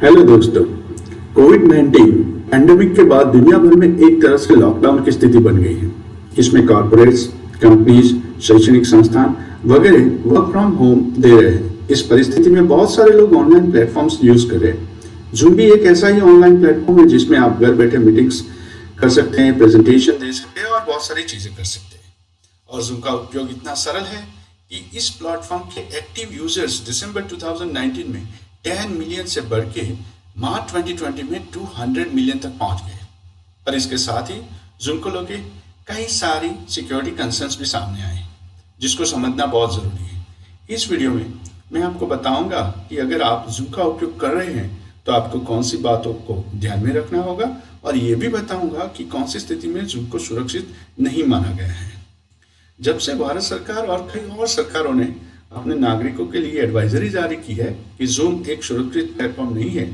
Hello दोस्तों। कोविड-19 pandemic के बाद दुनिया भर में एक तरह से लॉकडाउन की स्थिति बन गई है। इसमें कॉर्पोरेट्स, कंपनीज, शैक्षणिक संस्थान वगैरह वर्क फ्रॉम होम दे रहे हैं। इस परिस्थिति में बहुत सारे लोग ऑनलाइन प्लेटफॉर्म्स यूज कर रहे हैं। जूम भी एक ऐसा ही ऑनलाइन प्लेटफॉर्म है जिसमें आप घर बैठे मीटिंग्स कर सकते हैं, प्रेजेंटेशन दे सकते हैं और बहुत सारी चीजें कर सकते हैं। और जूम का उपयोग इतना सरल है कि इस प्लेटफॉर्म के एक्टिव यूजर्स दिसंबर 2019 में 10 मिलियन से बढ़ के मार्च 2020 में 200 मिलियन तक पहुंच गए। पर इसके साथ ही जूम को लेके कई सारी सिक्योरिटी कंसर्न्स भी सामने आए, जिसको समझना बहुत जरूरी है। इस वीडियो में मैं आपको बताऊंगा कि अगर आप जूम का उपयोग कर रहे हैं तो आपको कौन सी बातों को ध्यान में रखना होगा, और ये भी बताऊंगा कि कौन सी स्थिति में जूम को सुरक्षित नहीं माना गया है। जब से भारत सरकार और कई और सरकारों ने अपने नागरिकों के लिए एडवाइजरी जारी की है कि जूम एक सुरक्षित प्लेटफॉर्म नहीं है,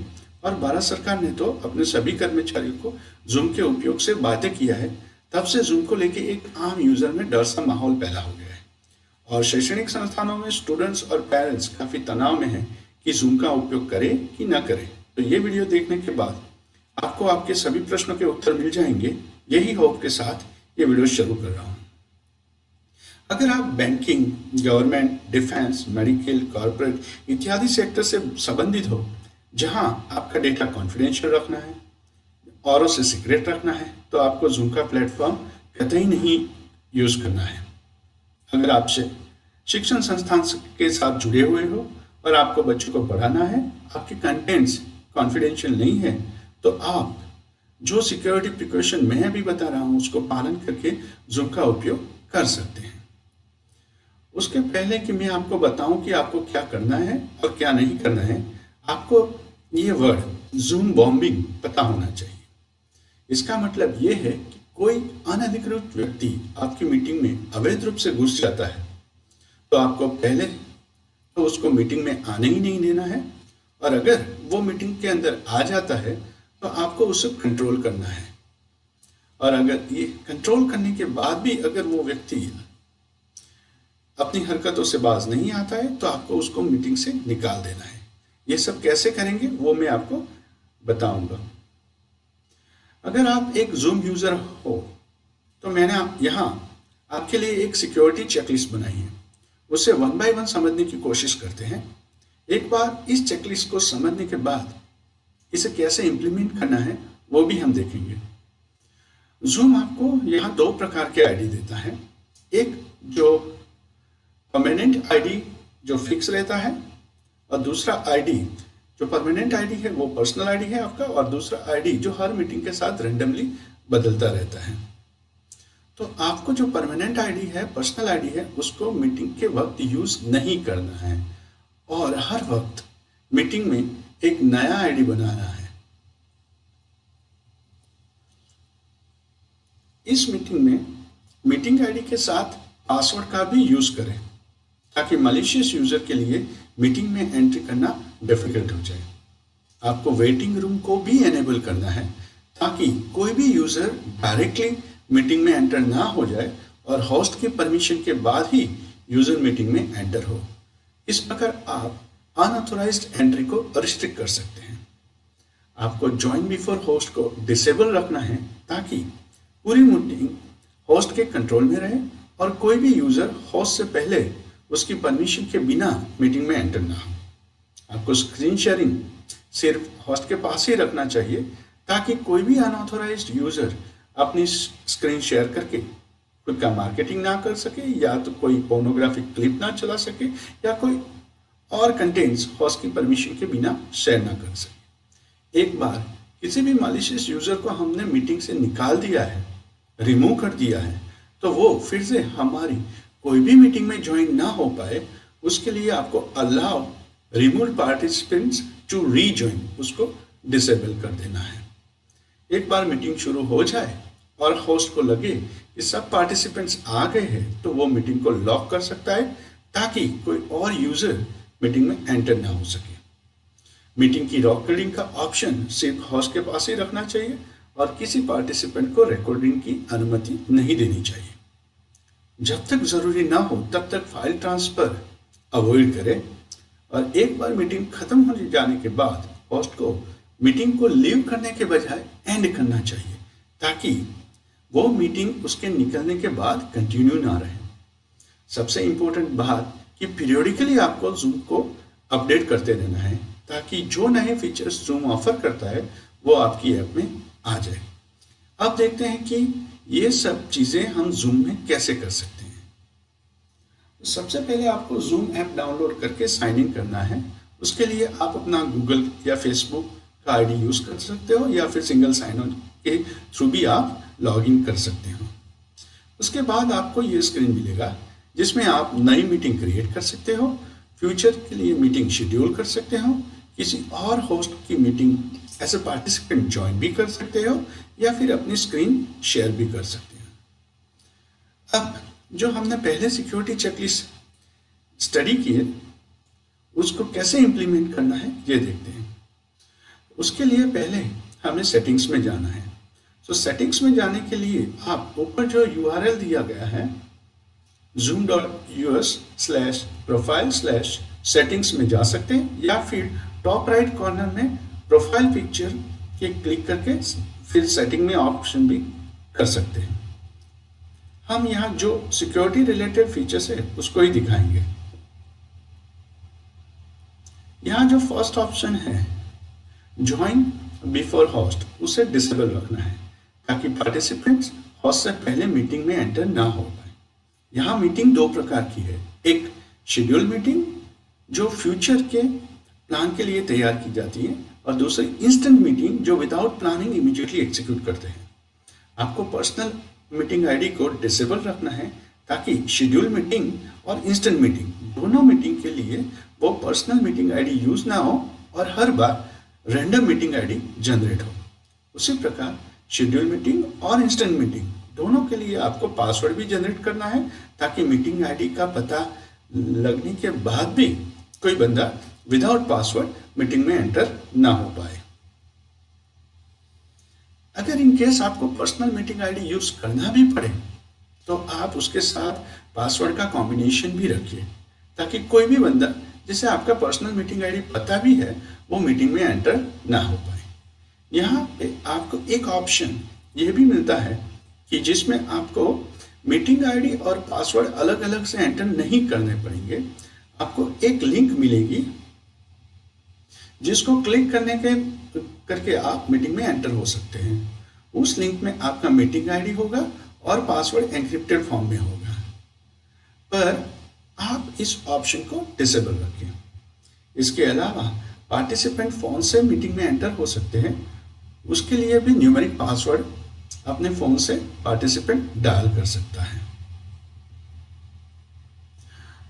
और भारत सरकार ने तो अपने सभी कर्मचारियों को जूम के उपयोग से बाध्य किया है, तब से जूम को लेकर एक आम यूजर में डर सा माहौल पैदा हो गया है। और शैक्षणिक संस्थानों में स्टूडेंट्स और पेरेंट्स काफी तनाव में हैं कि जूम का उपयोग करें कि ना करें। तो ये वीडियो देखने के बाद आपको आपके सभी प्रश्नों के उत्तर मिल जाएंगे। यही होप के साथ ये वीडियो शुरू कर रहा हूँ। अगर आप banking, government, defence, medical, corporate इत्यादि सेक्टर से संबंधित हो, जहां आपका डेटा कॉन्फिडेंशियल रखना है, औरों से सीक्रेट रखना है, तो आपको जूम का प्लेटफॉर्म कतई नहीं यूज करना है। अगर आप शिक्षण संस्थान के साथ जुड़े हुए हो और आपको बच्चों को पढ़ाना है, आपके कंटेंट्स कॉन्फिडेंशियल नहीं है, तो आप जो सिक्योरिटी प्रिकॉशन मैं अभी बता रहा हूं उसको पालन करके जूम का उपयोग कर सकते हैं। उसके पहले कि मैं आपको बताऊं कि आपको क्या करना है और क्या नहीं करना है, आपको ये वर्ड जूम बॉम्बिंग पता होना चाहिए। इसका मतलब ये है कि कोई अनधिकृत व्यक्ति आपकी मीटिंग में अवैध रूप से घुस जाता है, तो आपको पहले तो उसको मीटिंग में आने ही नहीं देना है, और अगर वो मीटिंग के अंदर आ जाता है तो आपको उसे कंट्रोल करना है। और अगर ये कंट्रोल करने के बाद भी अगर वो व्यक्ति अपनी हरकतों से बाज नहीं आता है तो आपको उसको मीटिंग से निकाल देना है। ये सब कैसे करेंगे वो मैं आपको बताऊंगा। अगर आप एक जूम यूजर हो तो मैंने यहाँ आपके लिए एक सिक्योरिटी चेकलिस्ट बनाई है। उसे 1 बाय 1 समझने की कोशिश करते हैं। एक बार इस चेकलिस्ट को समझने के बाद इसे कैसे इंप्लीमेंट करना है वो भी हम देखेंगे। जूम आपको यहाँ 2 प्रकार के आईडी देता है। एक जो परमानेंट आईडी जो फिक्स रहता है, और दूसरा आईडी जो परमानेंट आईडी है वो पर्सनल आईडी है आपका, और दूसरा आईडी जो हर मीटिंग के साथ रैंडमली बदलता रहता है। तो आपको जो परमानेंट आईडी है, पर्सनल आईडी है, उसको मीटिंग के वक्त यूज नहीं करना है, और हर वक्त मीटिंग में एक नया आईडी बनाना है। इस मीटिंग में मीटिंग आईडी के साथ पासवर्ड का भी यूज करें, ताकि मलिशियस यूजर के लिए मीटिंग में एंट्री करना डिफिकल्ट हो जाए। आपको वेटिंग रूम को भी एनेबल करना है, ताकि कोई भी यूजर डायरेक्टली मीटिंग में एंटर ना हो जाए और होस्ट की परमिशन के बाद ही यूजर मीटिंग में एंटर हो। इस प्रकार आप अनऑथोराइज्ड एंट्री को रिस्ट्रिक्ट कर सकते हैं। आपको ज्वाइन बिफोर होस्ट को डिसेबल रखना है, ताकि पूरी मीटिंग होस्ट के कंट्रोल में रहे और कोई भी यूजर होस्ट से पहले उसकी परमिशन के बिना मीटिंग में एंटर ना हो। आपको स्क्रीन शेयरिंग सिर्फ होस्ट के पास ही रखना चाहिए, ताकि कोई भी अनऑथोराइज्ड यूजर अपनी स्क्रीन शेयर करके खुद का मार्केटिंग ना कर सके, या तो कोई पोर्नोग्राफिक क्लिप ना चला सके, या कोई और कंटेंट्स होस्ट की परमिशन के बिना शेयर ना कर सके। एक बार किसी भी मालिशियस यूजर को हमने मीटिंग से निकाल दिया है, रिमूव कर दिया है, तो वो फिर से हमारी कोई भी मीटिंग में ज्वाइन ना हो पाए, उसके लिए आपको allow remove participants to rejoin उसको डिसेबल कर देना है। एक बार मीटिंग शुरू हो जाए और होस्ट को लगे कि सब पार्टिसिपेंट्स आ गए हैं, तो वो मीटिंग को लॉक कर सकता है, ताकि कोई और यूजर मीटिंग में एंटर ना हो सके। मीटिंग की रिकॉर्डिंग का ऑप्शन सिर्फ होस्ट के पास ही रखना चाहिए, और किसी पार्टिसिपेंट को रिकॉर्डिंग की अनुमति नहीं देनी चाहिए। जब तक जरूरी ना हो तब तक फाइल ट्रांसफर अवॉइड करें, और एक बार मीटिंग खत्म हो जाने के बाद होस्ट को मीटिंग को लीव करने के बजाय एंड करना चाहिए, ताकि वो मीटिंग उसके निकलने के बाद कंटिन्यू ना रहे। सबसे इंपॉर्टेंट बात कि पीरियोडिकली आपको जूम को अपडेट करते रहना है, ताकि जो नए फीचर्स जूम ऑफर करता है वो आपकी ऐप में आ जाए। अब देखते हैं कि ये सब चीज़ें हम जूम में कैसे कर सकते हैं। सबसे पहले आपको जूम ऐप डाउनलोड करके साइन इन करना है। उसके लिए आप अपना गूगल या फेसबुक का आईडी यूज कर सकते हो, या फिर सिंगल साइन इन के थ्रू भी आप लॉग इन कर सकते हो। उसके बाद आपको ये स्क्रीन मिलेगा जिसमें आप नई मीटिंग क्रिएट कर सकते हो, फ्यूचर के लिए मीटिंग शेड्यूल कर सकते हो, किसी और होस्ट की meeting as a participant join भी कर सकते हो, या फिर अपनी स्क्रीन शेयर भी कर सकते हो। अब जो हमने पहले सिक्योरिटी चेकलिस्ट स्टडी किए, उसको कैसे इंप्लीमेंट करना है ये देखते हैं। उसके लिए पहले हमें सेटिंग्स में जाना है। तो सेटिंग्स में जाने के लिए आप ऊपर जो URL दिया गया है zoom.us/profile/settings में जा सकते हैं, या फिर टॉप राइट कॉर्नर में प्रोफाइल पिक्चर के क्लिक करके फिर सेटिंग में ऑप्शन भी कर सकते हैं। हम यहाँ जो सिक्योरिटी रिलेटेड फीचर्स है उसको ही दिखाएंगे। यहाँ जो फर्स्ट ऑप्शन है ज्वाइन बिफोर होस्ट, उसे डिसेबल रखना है, ताकि पार्टिसिपेंट्स होस्ट से पहले मीटिंग में एंटर ना हो पाए। यहाँ मीटिंग दो प्रकार की है, एक शेड्यूल मीटिंग जो फ्यूचर के प्लान के लिए तैयार की जाती है, और दूसरी इंस्टेंट मीटिंग जो विदाउट प्लानिंग इमीडिएटली एग्जीक्यूट करते हैं। आपको पर्सनल मीटिंग आईडी को डिसेबल रखना है, ताकि शेड्यूल मीटिंग और इंस्टेंट मीटिंग दोनों मीटिंग के लिए वो पर्सनल मीटिंग आईडी यूज ना हो और हर बार रैंडम मीटिंग आईडी जनरेट हो। उसी प्रकार शेड्यूल मीटिंग और इंस्टेंट मीटिंग दोनों के लिए आपको पासवर्ड भी जनरेट करना है, ताकि मीटिंग आईडी का पता लगने के बाद भी कोई बंदा विदाउट पासवर्ड मीटिंग में एंटर ना हो पाए। अगर इन केस आपको पर्सनल मीटिंग आईडी यूज करना भी पड़े तो आप उसके साथ पासवर्ड का कॉम्बिनेशन भी रखिए, ताकि कोई भी बंदा जिसे आपका पर्सनल मीटिंग आईडी पता भी है वो मीटिंग में एंटर ना हो पाए। यहाँ पे आपको एक ऑप्शन यह भी मिलता है कि जिसमें आपको मीटिंग आईडी और पासवर्ड अलग अलग से एंटर नहीं करने पड़ेंगे। आपको एक लिंक मिलेगी जिसको क्लिक करके आप मीटिंग में एंटर हो सकते हैं। उस लिंक में आपका मीटिंग आईडी होगा और पासवर्ड एन्क्रिप्टेड फॉर्म में होगा, पर आप इस ऑप्शन को डिसेबल रखें। इसके अलावा पार्टिसिपेंट फोन से मीटिंग में एंटर हो सकते हैं, उसके लिए भी न्यूमेरिक पासवर्ड अपने फोन से पार्टिसिपेंट डायल कर सकता है।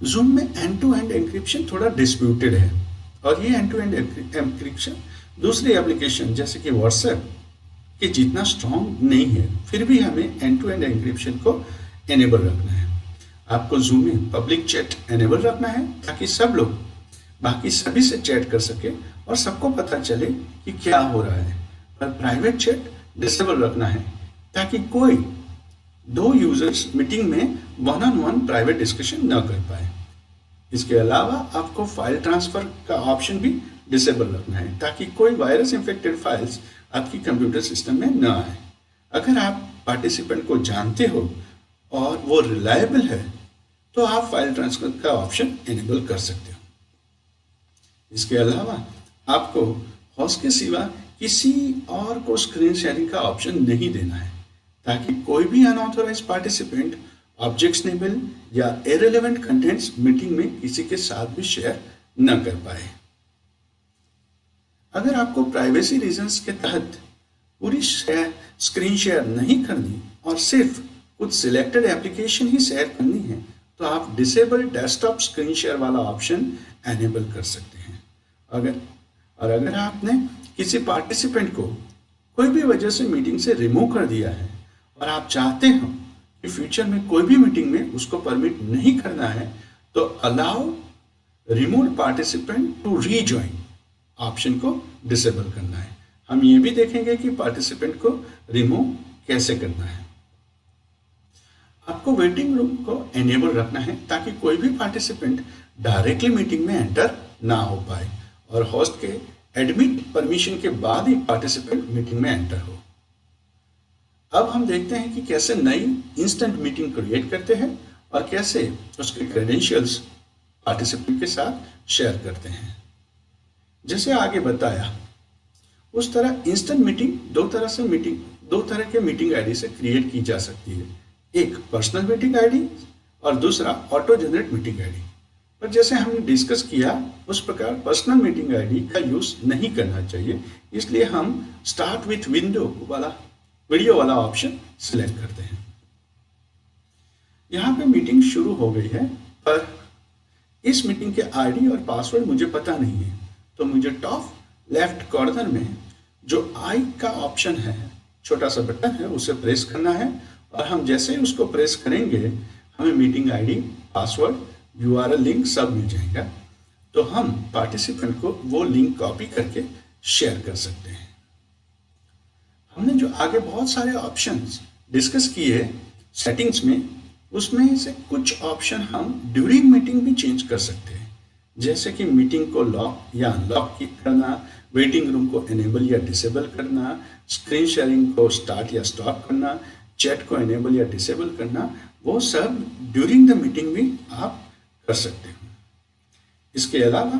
जूम में एंड टू एंड एन्क्रिप्शन थोड़ा डिस्प्यूटेड है, और ये एंड टू एंड एन्क्रिप्शन दूसरी एप्लीकेशन जैसे कि व्हाट्सएप के जितना स्ट्रॉन्ग नहीं है, फिर भी हमें एंड टू एंड एन्क्रिप्शन को एनेबल रखना है। आपको जूम में पब्लिक चैट एनेबल रखना है, ताकि सब लोग बाकी सभी से चैट कर सके और सबको पता चले कि क्या हो रहा है। पर प्राइवेट चैट डिसेबल रखना है, ताकि कोई दो यूजर्स मीटिंग में one on one private discussion न कर पाए। इसके अलावा आपको फाइल ट्रांसफर का ऑप्शन भी डिसेबल रखना है, ताकि कोई वायरस इन्फेक्टेड फाइल्स आपकी कंप्यूटर सिस्टम में न आए। अगर आप पार्टिसिपेंट को जानते हो और वो रिलायबल है तो आप फाइल ट्रांसफर का ऑप्शन एनेबल कर सकते हो। इसके अलावा आपको होस्ट के सिवा किसी और को स्क्रीन शेयरिंग का ऑप्शन नहीं देना है, ताकि कोई भी अनऑथोराइज पार्टिसिपेंट ऑब्जेक्शनेबल या इररिलेवेंट कंटेंट्स मीटिंग में किसी के साथ भी शेयर न कर पाए। अगर आपको प्राइवेसी रीजंस के तहत पूरी स्क्रीन शेयर नहीं करनी और सिर्फ कुछ सिलेक्टेड एप्लीकेशन ही शेयर करनी है, तो आप डिसेबल डेस्कटॉप स्क्रीन शेयर वाला ऑप्शन एनेबल कर सकते हैं। अगर आपने किसी पार्टिसिपेंट को कोई भी वजह से मीटिंग से रिमूव कर दिया है और आप चाहते हो कि फ्यूचर में कोई भी मीटिंग में उसको परमिट नहीं करना है, तो allow remove participant to rejoin option को डिसेबल करना है। हम ये भी देखेंगे कि पार्टिसिपेंट को रिमूव कैसे करना है। आपको वेटिंग रूम को एनेबल रखना है, ताकि कोई भी पार्टिसिपेंट डायरेक्टली मीटिंग में एंटर ना हो पाए और होस्ट के एडमिट परमिशन के बाद ही पार्टिसिपेंट मीटिंग में एंटर हो। अब हम देखते हैं कि कैसे नई इंस्टेंट मीटिंग क्रिएट करते हैं और कैसे उसके क्रेडेंशियल्स पार्टिसिपेंट के साथ शेयर करते हैं। जैसे आगे बताया उस तरह इंस्टेंट मीटिंग दो तरह के मीटिंग आईडी से क्रिएट की जा सकती है। एक पर्सनल मीटिंग आईडी और दूसरा ऑटो जनरेट मीटिंग आईडी। पर जैसे हमने डिस्कस किया उस प्रकार पर्सनल मीटिंग आईडी का यूज नहीं करना चाहिए, इसलिए हम स्टार्ट विथ वीडियो वाला ऑप्शन सिलेक्ट करते हैं। यहाँ पे मीटिंग शुरू हो गई है, पर इस मीटिंग के आईडी और पासवर्ड मुझे पता नहीं है, तो मुझे टॉप लेफ्ट कॉर्नर में जो आई का ऑप्शन है, छोटा सा बटन है, उसे प्रेस करना है और हम जैसे ही उसको प्रेस करेंगे हमें meeting ID, password, URL link सब मिल जाएगा। तो हम पार्टिसिपेंट को वो लिंक कॉपी करके शेयर कर सकते हैं। हमने जो आगे बहुत सारे ऑप्शंस डिस्कस किए सेटिंग्स में, उसमें से कुछ ऑप्शन हम ड्यूरिंग मीटिंग भी चेंज कर सकते हैं, जैसे कि मीटिंग को लॉक या अनलॉक करना, वेटिंग रूम को एनेबल या डिसेबल करना, स्क्रीन शेयरिंग को स्टार्ट या स्टॉप करना, चैट को एनेबल या डिसेबल करना, वो सब ड्यूरिंग द मीटिंग भी आप कर सकते हो। इसके अलावा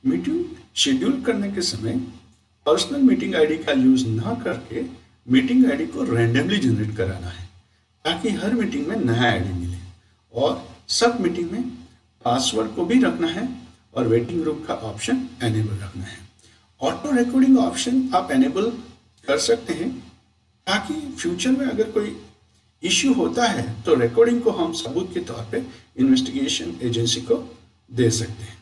मीटिंग शेड्यूल करने के समय पर्सनल मीटिंग आईडी का यूज ना करके मीटिंग आईडी को रैंडमली जनरेट कराना है, ताकि हर मीटिंग में नया आईडी मिले। और सब मीटिंग में पासवर्ड को भी रखना है और वेटिंग रूम का ऑप्शन एनेबल रखना है। ऑटो रिकॉर्डिंग ऑप्शन आप एनेबल कर सकते हैं, ताकि फ्यूचर में अगर कोई इश्यू होता है तो रिकॉर्डिंग को हम सबूत के तौर पे इन्वेस्टिगेशन एजेंसी को दे सकते हैं।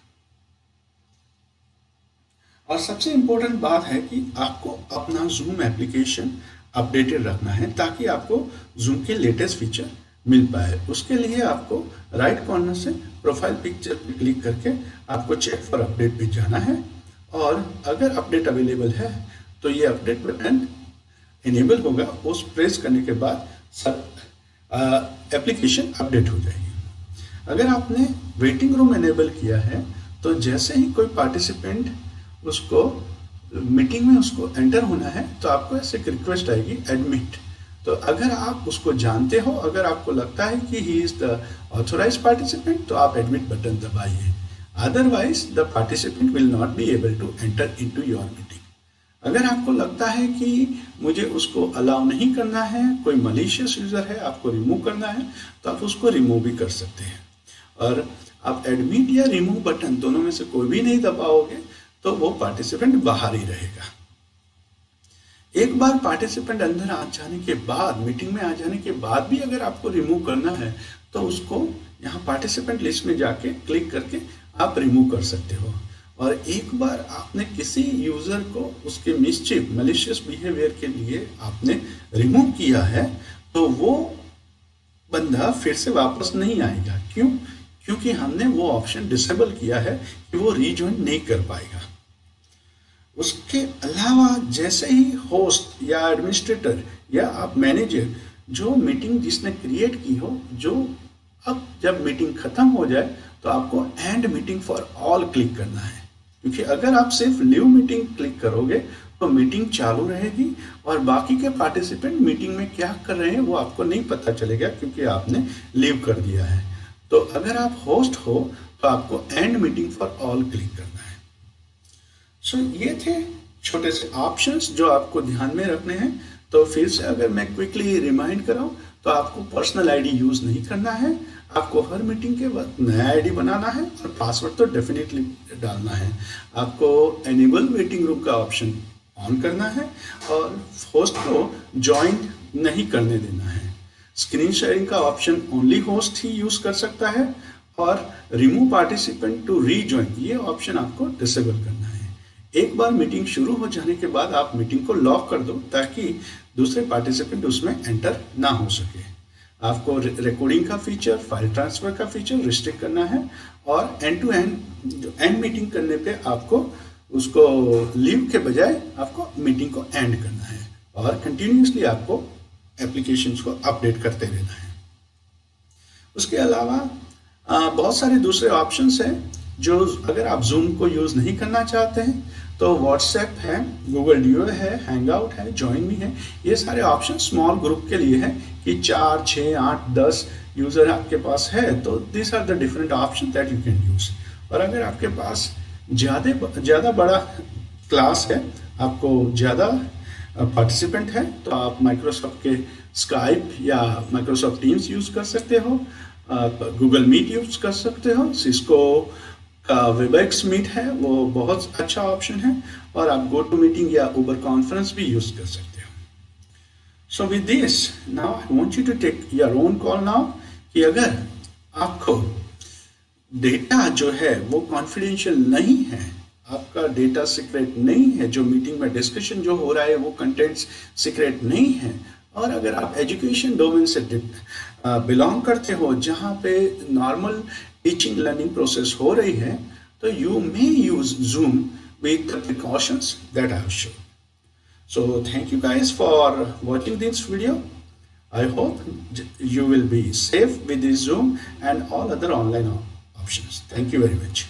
और सबसे इंपॉर्टेंट बात है कि आपको अपना जूम एप्लीकेशन अपडेटेड रखना है, ताकि आपको जूम के लेटेस्ट फीचर मिल पाए। उसके लिए आपको राइट कॉर्नर से प्रोफाइल पिक्चर पर क्लिक करके आपको चेक फॉर अपडेट पे जाना है, और अगर अपडेट अवेलेबल है तो ये अपडेट बटन इनेबल होगा। उस प्रेस करने के बाद सब एप्लीकेशन अपडेट हो जाएगी। अगर आपने वेटिंग रूम एनेबल किया है तो जैसे ही कोई पार्टिसिपेंट उसको मीटिंग में उसको एंटर होना है तो आपको ऐसे एक रिक्वेस्ट आएगी, एडमिट। तो अगर आप उसको जानते हो, अगर आपको लगता है कि he is the authorised participant, तो आप एडमिट बटन दबाइए। Otherwise the participant will not be able to enter into your meeting. अगर आपको लगता है कि मुझे उसको अलाउ नहीं करना है, कोई मलिशियस यूजर है, आपको रिमूव करना है, तो आप उसको रिमूव भी कर सकते हैं। और आप एडमिट या रिमूव बटन दोनों में से कोई भी नहीं दबाओगे तो वो पार्टिसिपेंट बाहर ही रहेगा। एक बार पार्टिसिपेंट अंदर आ जाने के बाद, मीटिंग में आ जाने के बाद भी अगर आपको रिमूव करना है तो उसको यहाँ पार्टिसिपेंट लिस्ट में जाके क्लिक करके आप रिमूव कर सकते हो। और एक बार आपने किसी यूजर को उसके मिसचिफ मैलिशियस बिहेवियर के लिए आपने रिमूव किया है तो वो बंदा फिर से वापस नहीं आएगा। क्यों? क्योंकि हमने वो ऑप्शन डिसेबल किया है कि वो रीजॉइन नहीं कर पाएगा। उसके अलावा जैसे ही होस्ट या एडमिनिस्ट्रेटर या आप मैनेजर जो मीटिंग जिसने क्रिएट की हो, जो अब जब मीटिंग खत्म हो जाए तो आपको and meeting for all click करना है, क्योंकि अगर आप सिर्फ लीव मीटिंग क्लिक करोगे तो मीटिंग चालू रहेगी और बाकी के पार्टिसिपेंट मीटिंग में क्या कर रहे हैं वो आपको नहीं पता चलेगा, क्योंकि आपने लीव कर दिया है। तो अगर आप होस्ट हो तो आपको and meeting for all click करना है। सो ये थे छोटे से ऑप्शंस जो आपको ध्यान में रखने हैं। तो फिर से अगर मैं क्विकली रिमाइंड कराऊं तो आपको पर्सनल आईडी यूज नहीं करना है, आपको हर मीटिंग के वक्त नया आईडी बनाना है और पासवर्ड तो डेफिनेटली डालना है। आपको एनेबल वेटिंग रूम का ऑप्शन ऑन करना है और होस्ट को ज्वाइन नहीं करने देना है। स्क्रीन शेयरिंग का ऑप्शन ओनली होस्ट ही यूज कर सकता है और रिमूव पार्टिसिपेंट टू रीजॉइन ये ऑप्शन आपको डिसेबल करना है। एक बार मीटिंग शुरू हो जाने के बाद आप मीटिंग को लॉक कर दो ताकि दूसरे पार्टिसिपेंट उसमें एंटर ना हो सके। आपको रिकॉर्डिंग का फीचर, फाइल ट्रांसफर का फीचर रिस्ट्रिक्ट करना है और एंड टू एंड मीटिंग करने पे आपको उसको लीव के बजाय आपको मीटिंग को एंड करना है और कंटिन्यूसली आपको एप्लीकेशंस को अपडेट करते रहना है। उसके अलावा बहुत सारे दूसरे ऑप्शंस हैं जो अगर आप जूम को यूज़ नहीं करना चाहते हैं तो व्हाट्सएप है, गूगल ड्यूओ है, हैंगआउट है, जॉइन मी है, ये सारे ऑप्शन स्मॉल ग्रुप के लिए है कि 4, 6, 8, 10 यूजर आपके पास है, तो this are the different option that you can use. और अगर आपके पास ज़्यादा बड़ा क्लास है, आपको ज़्यादा पार्टिसिपेंट है, तो आप माइक्रोसॉफ्ट के स्काइप या माइक्रोसॉफ्ट टीम्स यूज़ कर सकते हो, आप गूगल मीट यूज़ कर सकते हो, सिस्को का वेबएक्स मीट है, वो बहुत अच्छा ऑप्शन है, और आप गो टू मीटिंग या उबर कॉन्फ्रेंस भी यूज़ कर सकते हो। So with this now I want you to take your own call now, कि अगर आपको डेटा जो है वो कॉन्फिडेंशियल नहीं है, आपका डेटा सीक्रेट नहीं है, जो मीटिंग में डिस्कशन जो हो रहा है वो कंटेंट्स सीक्रेट नहीं है, और अगर आप एजुकेशन डोमेन से बिलोंग करते हो जहाँ पे नॉर्मल टीचिंग लर्निंग प्रोसेस हो रही है, तो you may use zoom with the precautions that I have shown. So thank you guys for watching this video. I hope you will be safe with this Zoom and all other online options. Thank you very much.